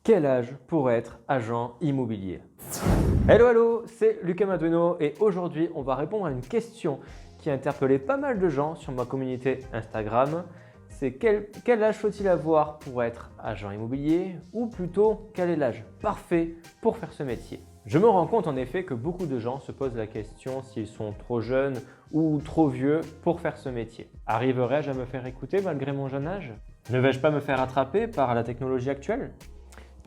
Quel âge pour être agent immobilier? Hello, hello, c'est Lucas Madueno et aujourd'hui on va répondre à une question qui a interpellé pas mal de gens sur ma communauté Instagram. C'est quel âge faut-il avoir pour être agent immobilier ou plutôt quel est l'âge parfait pour faire ce métier? Je me rends compte en effet que beaucoup de gens se posent la question s'ils sont trop jeunes ou trop vieux pour faire ce métier. Arriverai-je à me faire écouter malgré mon jeune âge? Ne vais-je pas me faire attraper par la technologie actuelle?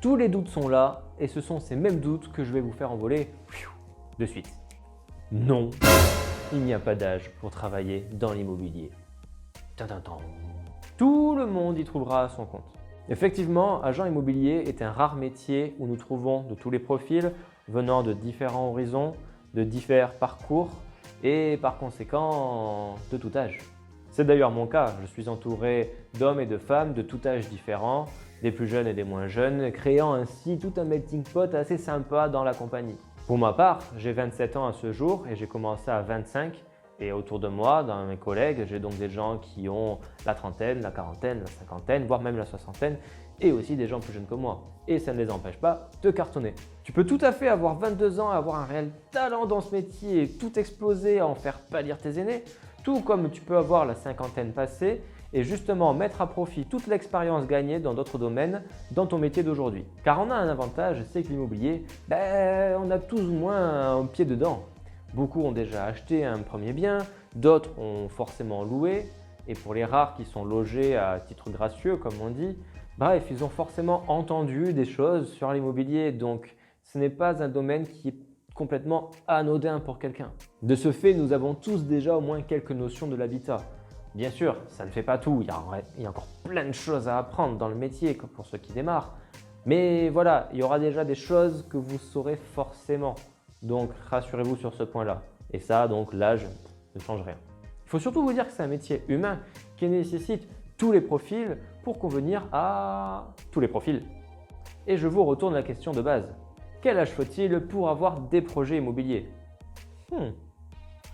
Tous les doutes sont là et ce sont ces mêmes doutes que je vais vous faire envoler de suite. Non, il n'y a pas d'âge pour travailler dans l'immobilier. Tout le monde y trouvera son compte. Effectivement, agent immobilier est un rare métier où nous trouvons de tous les profils venant de différents horizons, de divers parcours et par conséquent de tout âge. C'est d'ailleurs mon cas, je suis entouré d'hommes et de femmes de tout âge différents, des plus jeunes et des moins jeunes, créant ainsi tout un melting pot assez sympa dans la compagnie. Pour ma part, j'ai 27 ans à ce jour et j'ai commencé à 25 et autour de moi, dans mes collègues, j'ai donc des gens qui ont la trentaine, la quarantaine, la cinquantaine, voire même la soixantaine et aussi des gens plus jeunes que moi. Et ça ne les empêche pas de cartonner. Tu peux tout à fait avoir 22 ans et avoir un réel talent dans ce métier et tout exploser, en faire pâlir tes aînés, tout comme tu peux avoir la cinquantaine passée et justement mettre à profit toute l'expérience gagnée dans d'autres domaines dans ton métier d'aujourd'hui. Car on a un avantage, c'est que l'immobilier, on a tous ou moins un pied dedans. Beaucoup ont déjà acheté un premier bien, d'autres ont forcément loué et pour les rares qui sont logés à titre gracieux comme on dit, bref, ils ont forcément entendu des choses sur l'immobilier donc ce n'est pas un domaine qui est complètement anodin pour quelqu'un. De ce fait, nous avons tous déjà au moins quelques notions de l'habitat. Bien sûr, ça ne fait pas tout, il y a encore plein de choses à apprendre dans le métier pour ceux qui démarrent. Mais voilà, il y aura déjà des choses que vous saurez forcément. Donc rassurez-vous sur ce point-là. Et ça, donc l'âge ne change rien. Il faut surtout vous dire que c'est un métier humain qui nécessite tous les profils pour convenir à tous les profils. Et je vous retourne la question de base. Quel âge faut-il pour avoir des projets immobiliers?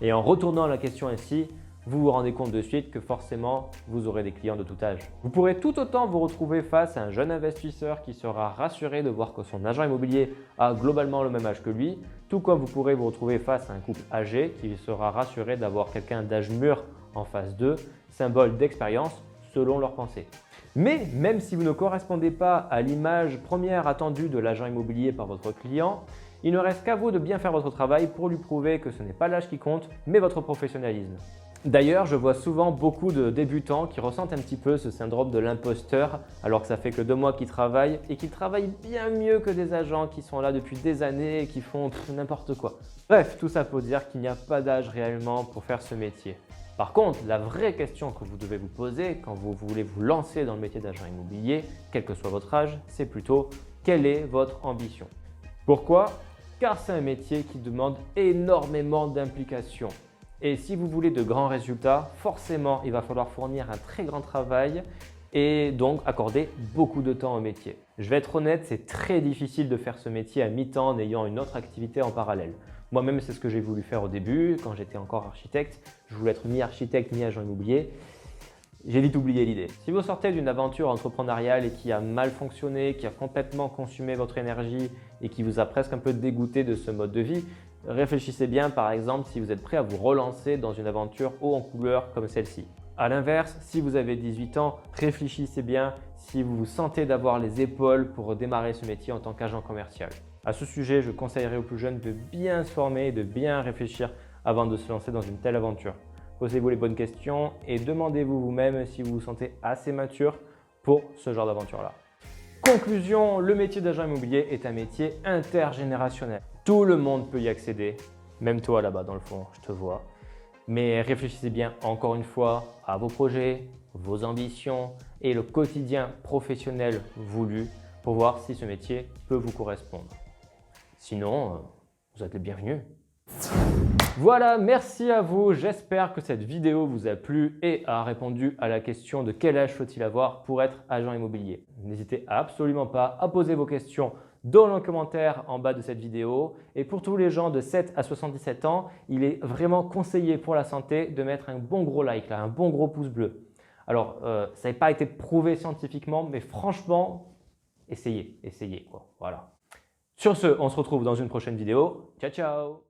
Et en retournant la question ainsi, vous vous rendez compte de suite que forcément, vous aurez des clients de tout âge. Vous pourrez tout autant vous retrouver face à un jeune investisseur qui sera rassuré de voir que son agent immobilier a globalement le même âge que lui, tout comme vous pourrez vous retrouver face à un couple âgé qui sera rassuré d'avoir quelqu'un d'âge mûr en face d'eux, symbole d'expérience selon leur pensée. Mais même si vous ne correspondez pas à l'image première attendue de l'agent immobilier par votre client, il ne reste qu'à vous de bien faire votre travail pour lui prouver que ce n'est pas l'âge qui compte, mais votre professionnalisme. D'ailleurs, je vois souvent beaucoup de débutants qui ressentent un petit peu ce syndrome de l'imposteur alors que ça fait que 2 mois qu'ils travaillent et qu'ils travaillent bien mieux que des agents qui sont là depuis des années et qui font n'importe quoi. Bref, tout ça pour dire qu'il n'y a pas d'âge réellement pour faire ce métier. Par contre, la vraie question que vous devez vous poser quand vous voulez vous lancer dans le métier d'agent immobilier, quel que soit votre âge, c'est plutôt quelle est votre ambition? Pourquoi? Car c'est un métier qui demande énormément d'implication. Et si vous voulez de grands résultats, forcément, il va falloir fournir un très grand travail et donc accorder beaucoup de temps au métier. Je vais être honnête, c'est très difficile de faire ce métier à mi-temps en ayant une autre activité en parallèle. Moi-même, c'est ce que j'ai voulu faire au début quand j'étais encore architecte. Je voulais être ni architecte ni agent immobilier. J'ai vite oublié l'idée. Si vous sortez d'une aventure entrepreneuriale et qui a mal fonctionné, qui a complètement consumé votre énergie et qui vous a presque un peu dégoûté de ce mode de vie, réfléchissez bien par exemple si vous êtes prêt à vous relancer dans une aventure haut en couleur comme celle-ci. A l'inverse, si vous avez 18 ans, réfléchissez bien si vous vous sentez d'avoir les épaules pour démarrer ce métier en tant qu'agent commercial. À ce sujet, je conseillerais aux plus jeunes de bien se former et de bien réfléchir avant de se lancer dans une telle aventure. Posez-vous les bonnes questions et demandez-vous vous-même si vous vous sentez assez mature pour ce genre d'aventure-là. Conclusion, le métier d'agent immobilier est un métier intergénérationnel. Tout le monde peut y accéder, même toi là-bas dans le fond, je te vois. Mais réfléchissez bien encore une fois à vos projets, vos ambitions et le quotidien professionnel voulu pour voir si ce métier peut vous correspondre. Sinon, vous êtes les bienvenus. Voilà, merci à vous. J'espère que cette vidéo vous a plu et a répondu à la question de quel âge faut-il avoir pour être agent immobilier. N'hésitez absolument pas à poser vos questions dans le commentaire en bas de cette vidéo. Et pour tous les gens de 7 à 77 ans, il est vraiment conseillé pour la santé de mettre un bon gros like, là, un bon gros pouce bleu. Alors, ça n'a pas été prouvé scientifiquement, mais franchement, essayez quoi. Voilà. Sur ce, on se retrouve dans une prochaine vidéo. Ciao, ciao!